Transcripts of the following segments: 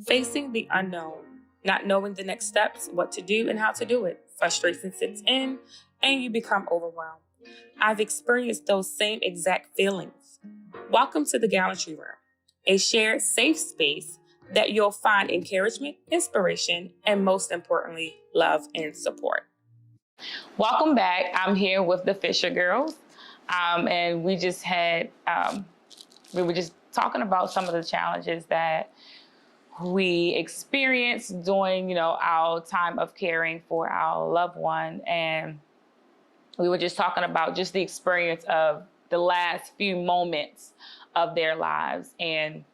Facing the unknown, not knowing the next steps, what to do and how to do it. Frustration sits in and you become overwhelmed. I've experienced those same exact feelings. Welcome to the Gallantry Room, a shared safe space that you'll find encouragement, inspiration, and most importantly, love and support. Welcome back. I'm here with the Fisher girls. And we were just talking about some of the challenges that we experienced during, our time of caring for our loved one. And we were just talking about just the experience of the last few moments of their lives. And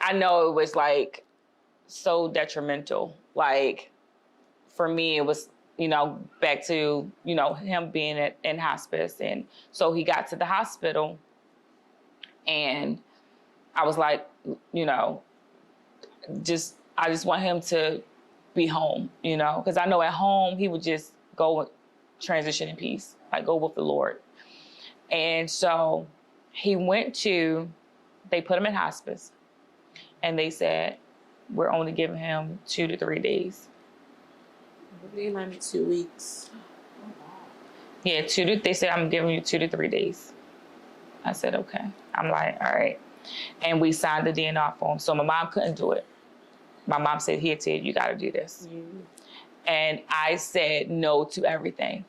I know it was like so detrimental. Like for me, it was, back to, him being in hospice. And so he got to the hospital and I was like, I just want him to be home, because I know at home he would just go transition in peace, like go with the Lord. And so they put him in hospice and they said, we're only giving him 2 to 3 days. Maybe 2 weeks. Yeah, they said, I'm giving you 2 to 3 days. I said, okay. I'm like, all right. And we signed the DNR form. So my mom couldn't do it. My mom said, here, Ted, you got to do this. Mm-hmm. And I said no to everything.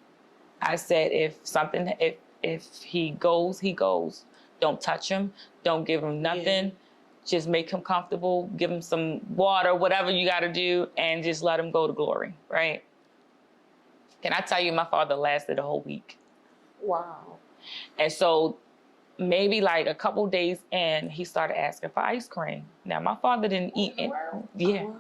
I said, if he goes, he goes. Don't touch him. Don't give him nothing. Yeah. Just make him comfortable. Give him some water, whatever you got to do, and just let him go to glory, right? Can I tell you, my father lasted a whole week. Wow. And so maybe like a couple days in, he started asking for ice cream. Now, my father didn't eat it. Yeah. Wow.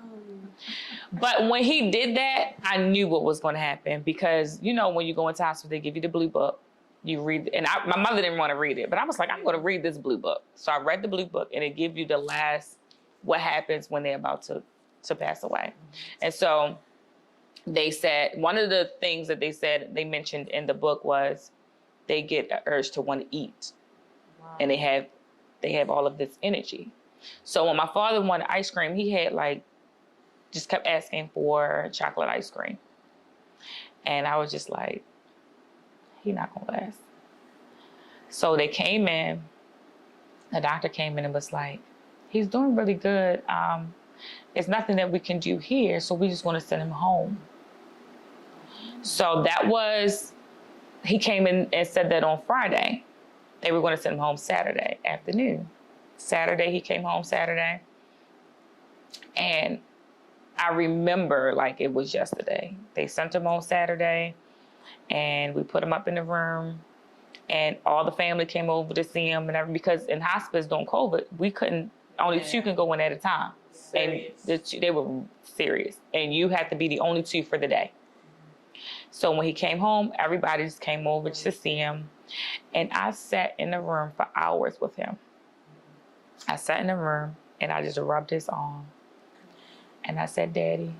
But when he did that, I knew what was going to happen because, when you go into hospital, they give you the blue book. You read, and my mother didn't want to read it, but I was like, I'm going to read this blue book. So I read the blue book and it gives you the last, what happens when they're about to pass away. And so they said, one of the things that they mentioned in the book was they get an urge to want to eat. Wow. And they have all of this energy. So when my father wanted ice cream, he had just kept asking for chocolate ice cream. And I was just like, he's not gonna last. So they came in, the doctor came in and was like, he's doing really good. There's nothing that we can do here, so we just want to send him home. So he came in and said that on Friday. They were going to send him home Saturday afternoon. Saturday, he came home Saturday. And I remember like it was yesterday. They sent him home Saturday and we put him up in the room and all the family came over to see him and everything, because in hospice during COVID, we couldn't, only 2 can go in at a time. Serious. And they were serious. And you had to be the only 2 for the day. So when he came home, everybody just came over to see him. And I sat in the room for hours with him. I sat in the room and I just rubbed his arm. And I said, Daddy,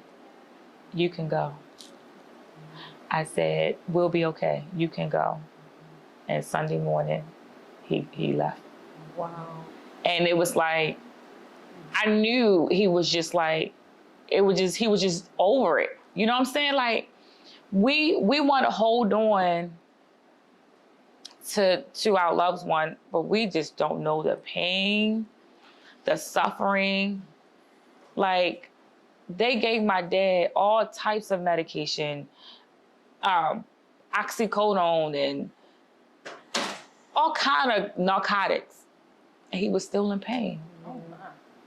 you can go. I said, we'll be okay. You can go. And Sunday morning, he left. Wow. And it was like, I knew he was just like, he was just over it. You know what I'm saying? Like, we want to hold on to our loved one, but we just don't know the pain, the suffering. Like, they gave my dad all types of medication, oxycodone and all kind of narcotics. And he was still in pain. Oh my.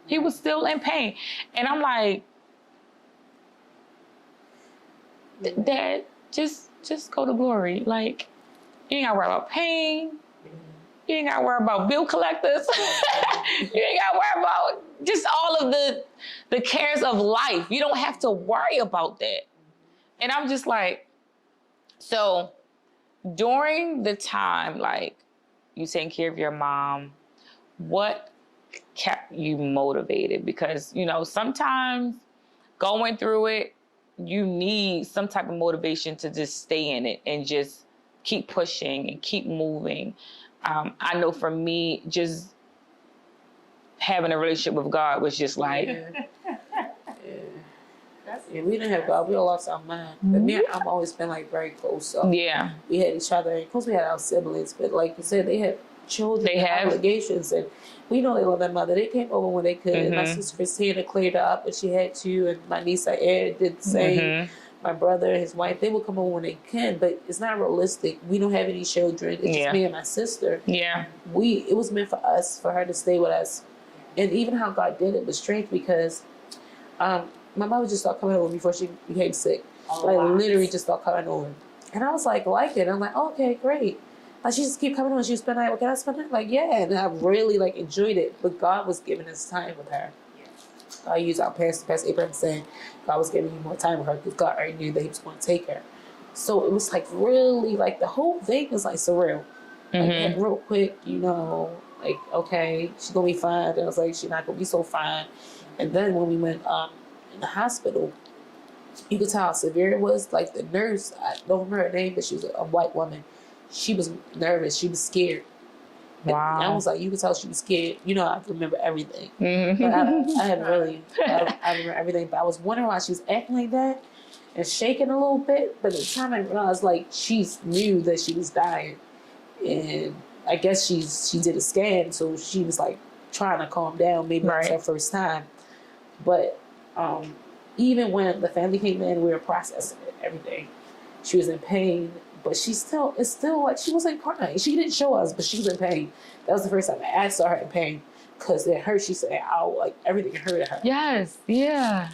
He was still in pain. And I'm like, Dad, just go to glory. Like, you ain't gotta worry about pain. You ain't gotta worry about bill collectors. You ain't gotta worry about just all of the cares of life. You don't have to worry about that. And I'm just like, so during the time, like, you taking care of your mom, what kept you motivated? Because, sometimes going through it, you need some type of motivation to just stay in it and just keep pushing and keep moving. I know for me, just having a relationship with God was just like, Yeah, we didn't have God. We all lost our mind. But me and I've always been like very close. So Yeah. we had each other. Of course, we had our siblings. But like you said, they had children They and have. obligations. And we know they love their mother. They came over when they could. And my sister Christina cleared her up when she had to. And my niece Ed did the same. My brother and his wife, they will come over when they can. But it's not realistic. We don't have any children. It's just me and my sister. Yeah. It was meant for us, for her to stay with us. And even how God did it was strange because my mother just started coming over before she became sick. Literally just started coming over. And I was like it. I'm like, okay, great. Like, she just keep coming over. She was spending the night. Well, can I spend the night? Like, yeah. And I really, like, enjoyed it. But God was giving us time with her. I use our Pastor Abraham saying, God was giving you more time with her because God already knew that he was going to take her. So it was, like, really, like, the whole thing was, like, surreal. Like, real quick, you know, like, okay, she's going to be fine. And I was like, she's not going to be so fine. And then when we went in the hospital, you could tell how severe it was. Like, the nurse, I don't remember her name, but she was a white woman. She was nervous. She was scared. Wow. And I was like, you could tell she was scared. You know, I remember everything. But I remember everything. But I was wondering why she was acting like that and shaking a little bit. But at the time I realized, like, she knew that she was dying. And I guess she did a scan, so she was, like, trying to calm down. Maybe it was her first time. But even when the family came in, we were processing it, everything. She was in pain. But it's still like she wasn't crying. She didn't show us, but she was in pain. That was the first time I saw her in pain because it hurt. She said, "Ow!" Like everything hurted her. Yes, yeah.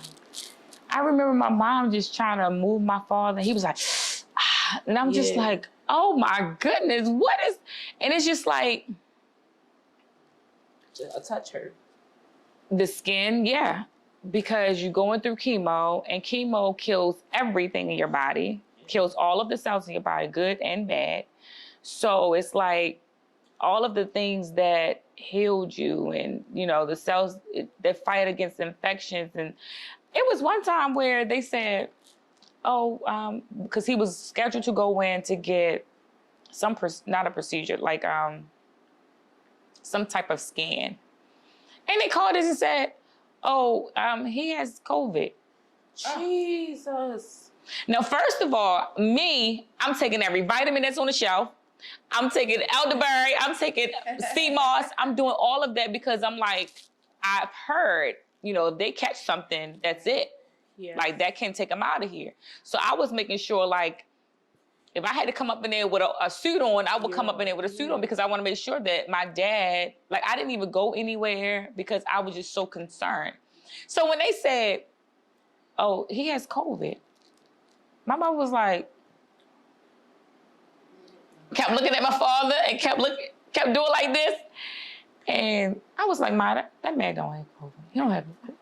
I remember my mom just trying to move my father. He was like, ah, and I'm just like, oh my goodness, what is? And it's just like, just touch her. The skin, yeah, because you're going through chemo, and chemo kills everything in your body. Kills all of the cells in your body, good and bad. So it's like all of the things that healed you and, you know, the cells that fight against infections. And it was one time where they said, because he was scheduled to go in to get not a procedure, like some type of scan. And they called us and said, he has COVID. Jesus. Now, first of all, I'm taking every vitamin that's on the shelf. I'm taking elderberry. I'm taking sea moss. I'm doing all of that because I'm like, I've heard, you know, if they catch something, that's it. Yeah. Like, that can take them out of here. So I was making sure, like, if I had to come up in there with a suit on, I would come up in there with a suit on because I want to make sure that my dad, like, I didn't even go anywhere because I was just so concerned. So when they said, he has COVID, my mom was like, kept looking at my father and kept doing like this. And I was like, Ma, that man don't have COVID. He don't have it.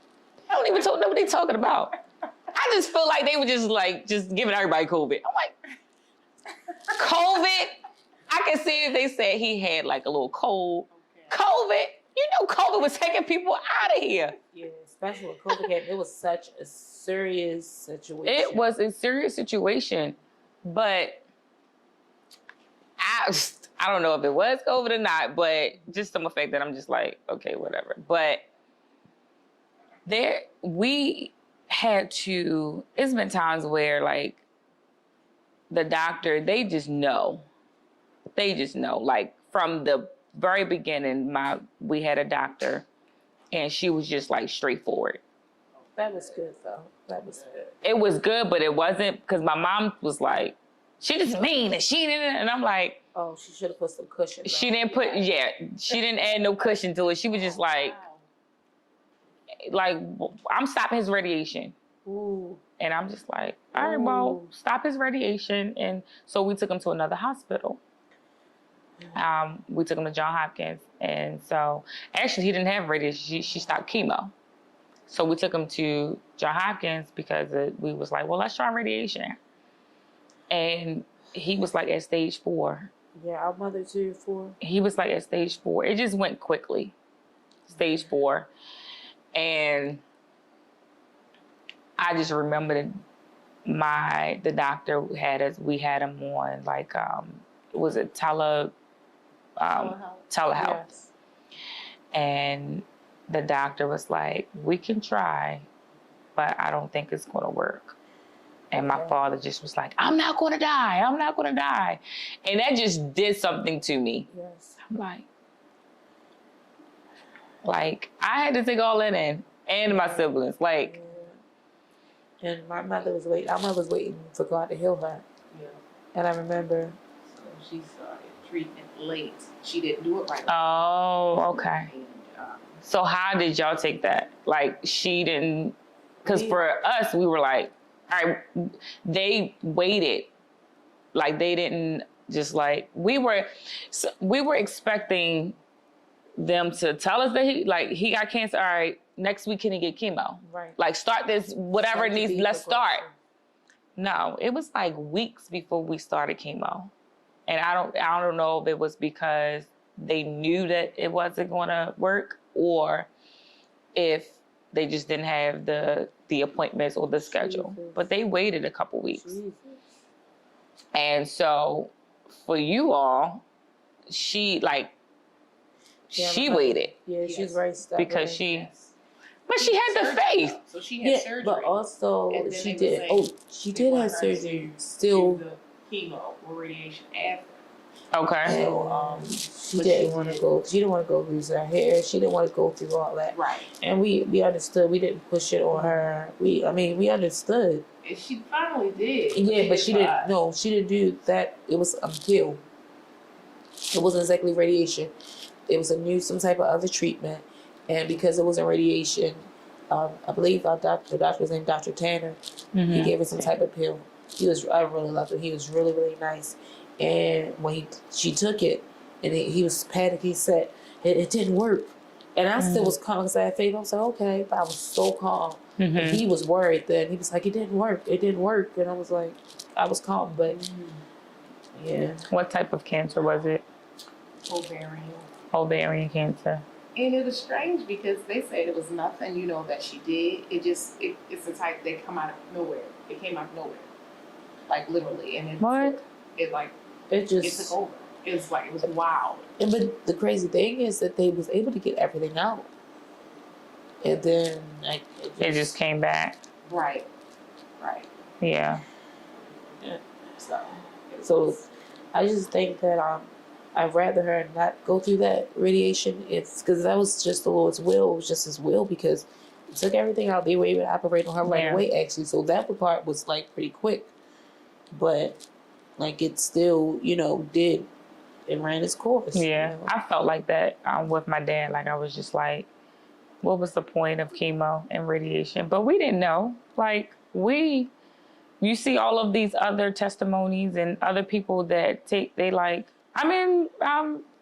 I don't even know what they talking about. I just feel like they were just giving everybody COVID. I'm like, COVID? I can see if they said he had like a little cold. Okay. COVID? You know COVID was taking people out of here. Yeah, especially when COVID came. It was such a serious situation. It was a serious situation, but I don't know if it was COVID or not, but just some effect that I'm just like, okay, whatever. But we had to, it's been times where like the doctor, they just know. Like from the very beginning, we had a doctor and she was just like straightforward. That was good though. That was good. It was good, but it wasn't because my mom was like, she just mean and she didn't. And I'm like, oh, she should have put some cushion. She didn't add no cushion to it. She was just like, I'm stopping his radiation. Ooh. And I'm just like, all right, well, stop his radiation. And so we took him to another hospital. We took him to Johns Hopkins. And so actually he didn't have radiation. She stopped chemo. So we took him to Johns Hopkins because we was like, well, let's try radiation. And he was like at stage 4. Yeah, our mother too, 4. He was like at stage 4. It just went quickly. Stage 4. And I just remember the doctor we had him on like, was it telehealth? Yes. And the doctor was like, we can try, but I don't think it's going to work. And my father just was like, I'm not going to die. I'm not going to die. And that just did something to me. Yes. I'm like, I had to take all that in, and my siblings. Like, and my mother was waiting. Our mother was waiting for God to heal her. Yeah. And I remember. So she started treatment late. She didn't do it right. oh, okay. And, So how did y'all take that? Like, she didn't, because for us, we were like, all right, they waited. Like, they didn't just like, we were expecting them to tell us that he got cancer. All right, next week can he get chemo? Right. Like, start this, whatever it needs, let's start. No, it was like weeks before we started chemo. And I don't know if it was because they knew that it wasn't going to work, or if they just didn't have the appointments or the schedule. Jesus. But they waited a couple weeks. Jesus. And so for you all, she waited. Yeah, she's very stubborn. Because but she had the faith. So she had surgery. But also she did. She did have surgery. Still, the chemo or radiation after. Okay. So she didn't want to go. She didn't want to go lose her hair. She didn't want to go through all that. Right. And we understood. We didn't push it on her. We understood. And she finally did. Yeah, but she didn't. No, she didn't do that. It was a pill. It wasn't exactly radiation. It was some type of other treatment, and because it wasn't radiation, I believe the doctor was named Dr. Tanner. Mm-hmm. He gave her some type of pill. I really loved him. He was really, really nice. And when she took it, and he was panicked, he said it didn't work. And I still was calm because I had faith. I was like, okay, but I was so calm. Mm-hmm. And he was worried then. He was like, it didn't work. It didn't work. And I was like, I was calm, but yeah. What type of cancer was it? Ovarian cancer. And it was strange because they said it was nothing, that she did. It's the type that come out of nowhere. It came out of nowhere. Like literally. And it took over. It was wild. But the crazy thing is that they was able to get everything out. And then it just came back. Right. Yeah. So I just think that I'd rather her not go through that radiation. It's because that was just the Lord's will. It was just His will because He took everything out. They were able to operate on her right away, actually. So that part was pretty quick. But it still, did. It ran its course. Yeah, I felt like that with my dad. Like, I was just like, what was the point of chemo and radiation? But we didn't know. You see all of these other testimonies and other people that I'm in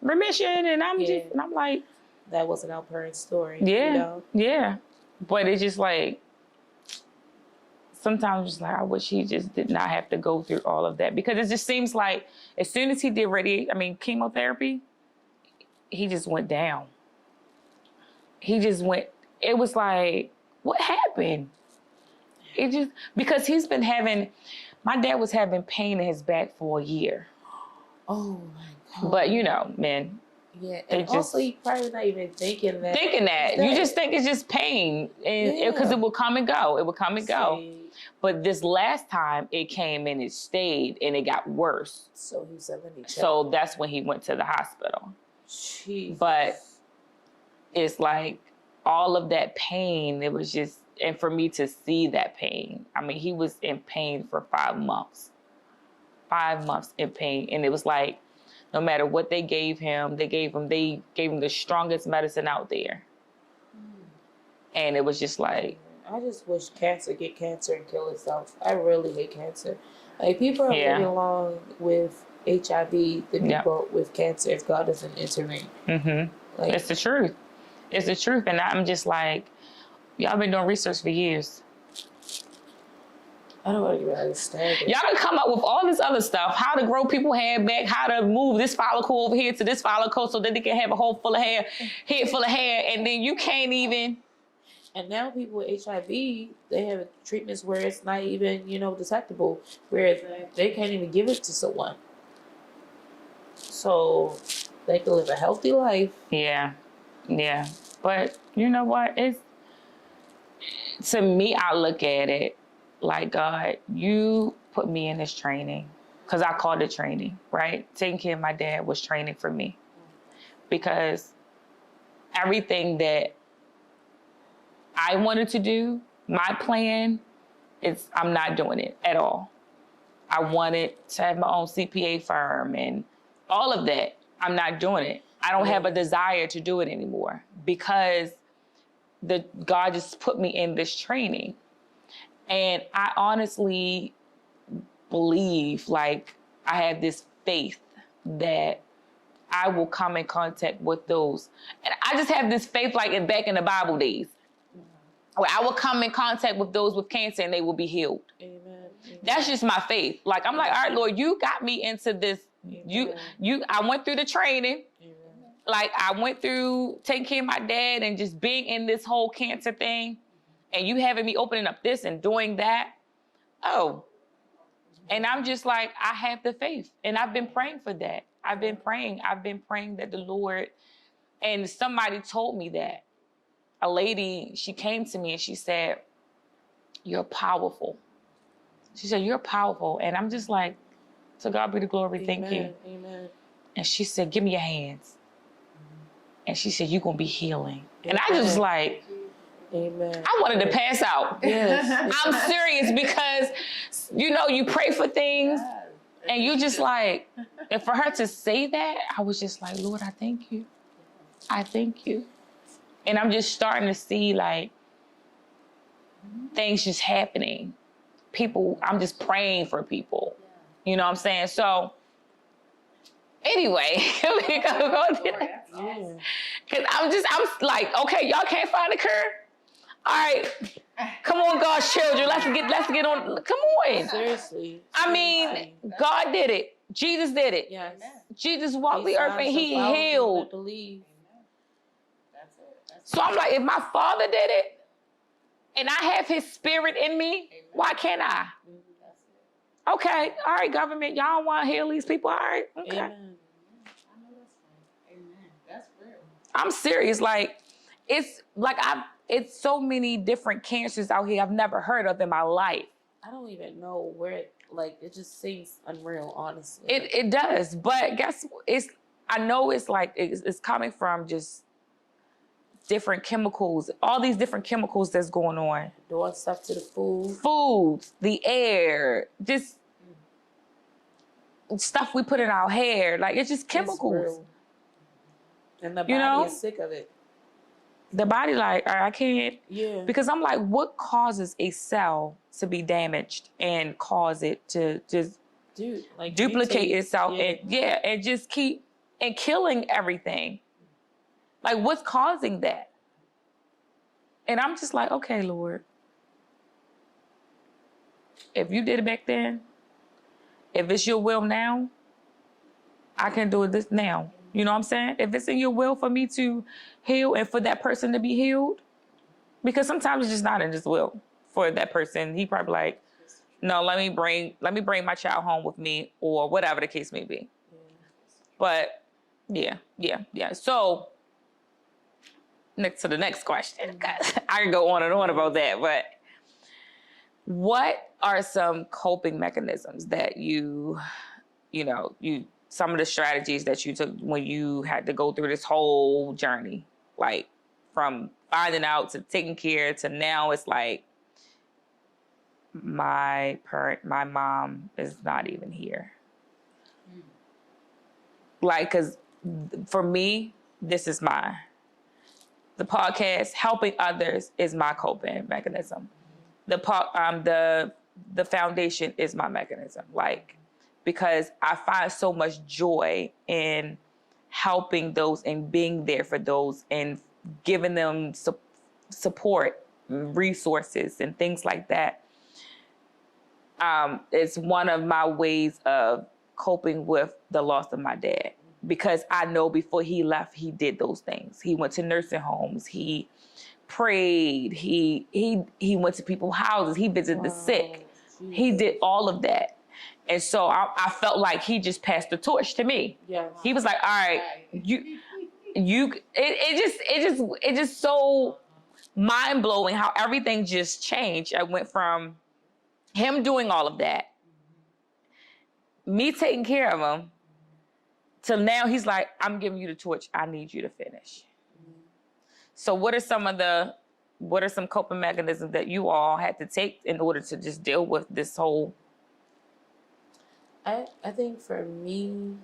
remission, and and I'm like, that wasn't our parents' story. Yeah, yeah. But it's just sometimes just I wish he just did not have to go through all of that, because it just seems like as soon as he did chemotherapy, he just went down. It was like, what happened? It just, because my dad was having pain in his back for a year. Oh my God. But men. Yeah, and also he probably not even thinking that. You just think it's just pain, and because it will come and go. It will come and go. But this last time it came and it stayed and it got worse. So he said, let me check. So that's when he went to the hospital. Jeez. But it's all of that pain, it was just, and for me to see that pain, he was in pain for 5 months. 5 months in pain. And it was no matter what they gave him, they gave him the strongest medicine out there. And it was just I just wish cancer get cancer and kill itself. I really hate cancer. People are living along with HIV than people with cancer if God doesn't intervene. Mm-hmm. It's the truth. It's the truth. And I'm just y'all been doing research for years. I don't really understand it. Y'all can come up with all this other stuff, how to grow people's hair back, how to move this follicle over here to this follicle so that they can have a head full of hair, and then you can't even. And now people with HIV, they have treatments where it's not even, detectable, where they can't even give it to someone. So they can live a healthy life. Yeah. Yeah. But you know what? to me, I look at it like, God, you put me in this training, because I called it training, right? Taking care of my dad was training for me, because everything that I wanted to do, my plan, I'm not doing it at all. I wanted to have my own CPA firm and all of that. I'm not doing it. I don't have a desire to do it anymore, because God just put me in this training. And I honestly believe, like, I have this faith that I will come in contact with those. And I just have this faith, like back in the Bible days, where I will come in contact with those with cancer and they will be healed. Amen. Amen. That's just my faith. Like, I'm like, all right, Lord, you got me into this. I went through the training. Amen. Like, I went through taking care of my dad and just being in this whole cancer thing. And you having me opening up this and doing that. Oh. And I'm just like, I have the faith. And I've been praying for that. I've been praying that the Lord, and somebody told me that. A lady, she came to me and she said, you're powerful. She said, you're powerful. And I'm just like, to God be the glory, thank you. Amen. And she said, give me your hands. And she said, you're going to be healing. Amen. And I just was like, amen. I wanted to pass out. Yes. I'm serious, because, you pray for things and you just like, and for her to say that, I was just like, Lord, I thank you. I thank you. And I'm just starting to see, like, things just happening. People, I'm just praying for people. You know what I'm saying? So, anyway, we go because I'm like, okay, y'all can't find a cure? All right, come on, God's children, let's get on, come on. Seriously. I mean, God did it. Jesus did it. Yes. Jesus walked the earth and he healed. Believe. So I'm like, if my Father did it, and I have his spirit in me, why can't I? Okay, all right, government, y'all want to heal these people? All right, okay. Amen. Amen. That's real. I'm serious. Like, it's so many different cancers out here I've never heard of in my life. I don't even know where it just seems unreal, honestly. It does, but I know it's like, it's coming from just different chemicals, all these different chemicals that's going on. Doing stuff to the food. Foods, the air, just stuff we put in our hair. Like, it's just chemicals. And the body is sick of it. The body like, I can't. Yeah. Because I'm like, what causes a cell to be damaged and cause it to just duplicate itself and just keep and killing everything? Like, what's causing that? And I'm just like, okay, Lord, if you did it back then, if it's your will now, I can do this now. You know what I'm saying? If it's in your will for me to heal and for that person to be healed, because sometimes it's just not in his will for that person. He probably like, no, let me bring my child home with me, or whatever the case may be. But yeah. So next to the next question, I can go on and on about that, but what are some coping mechanisms that some of the strategies that you took when you had to go through this whole journey, like from finding out to taking care to now it's like, my mom is not even here. Like, cause for me, this is the podcast, helping others is my coping mechanism. The foundation is my mechanism. Like, because I find so much joy in helping those and being there for those and giving them support, resources, and things like that. It's one of my ways of coping with the loss of my dad, because I know before he left, he did those things. He went to nursing homes. He prayed. He went to people's houses. He visited the sick. Jesus. He did all of that. And so I felt like he just passed the torch to me. Yes. He was like, all right, it just so mind blowing how everything just changed. I went from him doing all of that, me taking care of him, till now he's like, I'm giving you the torch. I need you to finish. So what are some coping mechanisms that you all had to take in order to just deal with this whole? I think for me,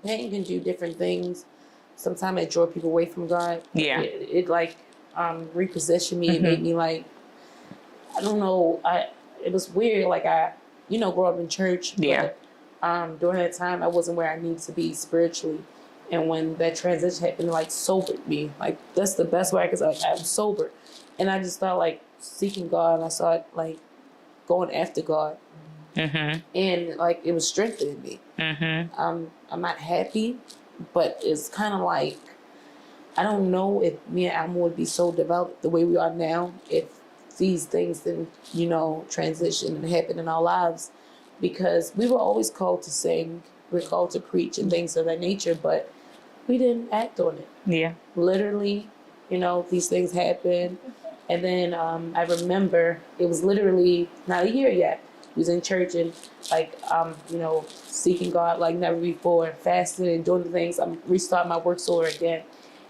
pain can do different things. Sometimes it draw people away from God. Yeah. It like repositioned me. It made me like, I don't know. It was weird. Like I grew up in church. Yeah. But, during that time, I wasn't where I needed to be spiritually. And when that transition happened, it like sobered me. Like that's the best way I could say. Like, I'm sober, and I just started like seeking God. And I started like going after God, and like it was strengthening me. I'm not happy, but it's kind of like I don't know if me and Alma would be so developed the way we are now if these things didn't transition and happen in our lives, because we were always called to sing, we're called to preach and things of that nature, but we didn't act on it. Yeah. Literally, these things happened. And then I remember it was literally not a year yet. We was in church and like, seeking God like never before, fasting and doing the things. I'm restarting my work over again.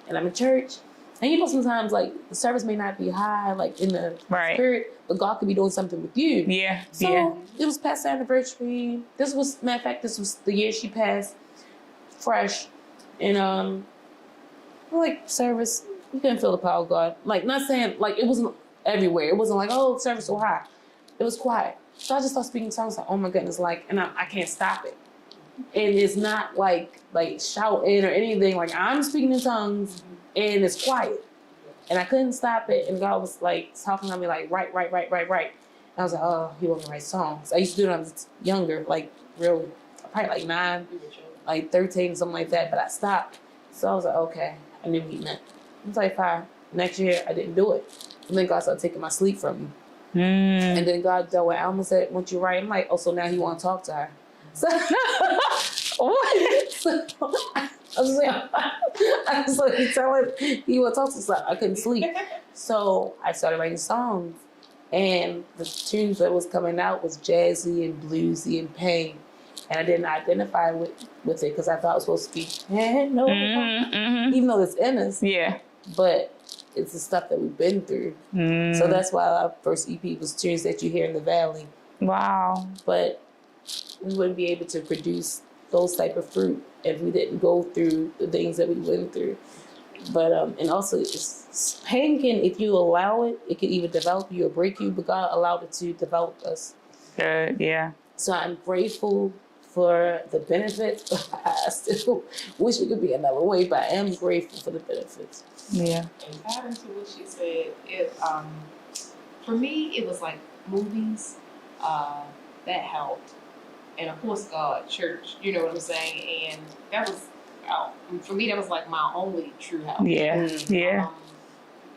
And I'm in church. And sometimes like the service may not be high, like in the spirit, but God could be doing something with you. Yeah. So it was past the anniversary. This was the year she passed fresh. And like service, you couldn't feel the power of God. Like not saying like it wasn't everywhere. It wasn't like, oh, service so high. It was quiet. So I just started speaking tongues like, oh my goodness, like, and I can't stop it. And it's not like shouting or anything. Like I'm speaking in tongues and it's quiet. And I couldn't stop it. And God was like talking to me like, right. And I was like, oh, he wants to write songs. I used to do it when I was younger, like real, probably like 9, like 13, something like that. But I stopped. So I was like, okay, I knew what he meant. I was like, fine. Next year, I didn't do it. And then God started taking my sleep from me. And then God dealt with Alma, said, once you write, I'm like, oh, so now he want to talk to her. So, I was like, telling he want to talk to her. I couldn't sleep. So I started writing songs. And the tunes that was coming out was jazzy and bluesy and pain. And I didn't identify with it because I thought it was supposed to be, even though it's in us. Yeah. But it's the stuff that we've been through. So that's why our first EP was tunes that you hear in the valley. Wow. But we wouldn't be able to produce those type of fruit if we didn't go through the things that we went through. But and also pain can, if you allow it, it can either develop you or break you, but God allowed it to develop us. Good, yeah. So I'm grateful for the benefits, but I still wish it could be another way, but I am grateful for the benefits. Yeah. And adding to what she said, for me, it was like movies that helped. And of course, God, church, you know what I'm saying? And that was, for me, that was like my only true help. Yeah, yeah.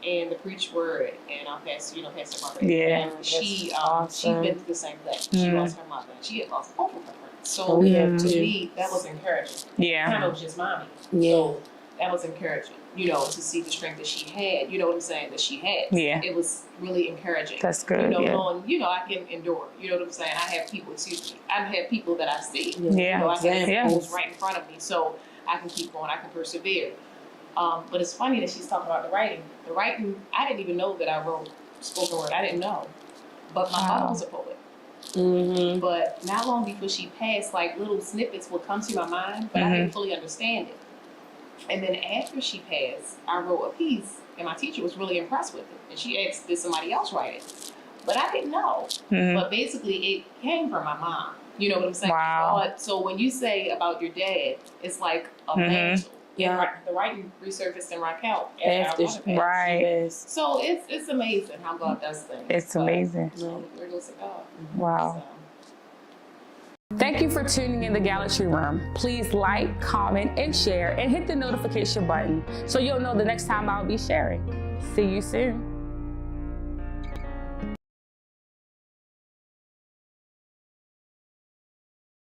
And the preach word, and our pastor, Pastor Margaret. Yeah. And she awesome. She been through the same thing. She lost her mother. She had lost both of her friends. So to me, that was encouraging. Yeah. Kind of just mommy. Yeah. So that was encouraging, to see the strength that she had, you know what I'm saying, that she had. Yeah. It was really encouraging. That's good. Knowing, I can endure, you know what I'm saying? I have people, I have people that I see. Yeah. I have people right in front of me. So I can keep going, I can persevere. But it's funny that she's talking about the writing. The writing, I didn't even know that I wrote spoken word. I didn't know. But my mother was a poet. Mm-hmm. But not long before she passed, like little snippets would come to my mind, but I didn't fully understand it. And then after she passed, I wrote a piece, and my teacher was really impressed with it. And she asked, did somebody else write it? But I didn't know. Mm-hmm. But basically, it came from my mom. You know what I'm saying? Wow. So when you say about your dad, it's like a mantle. Yeah, the writing resurfaced in Raquel after right. Yes. So it's amazing how God does things. It's amazing. Where goes to God? Wow. So. Thank you for tuning in the Gallantry Room. Please like, comment, and share, and hit the notification button so you'll know the next time I'll be sharing. See you soon.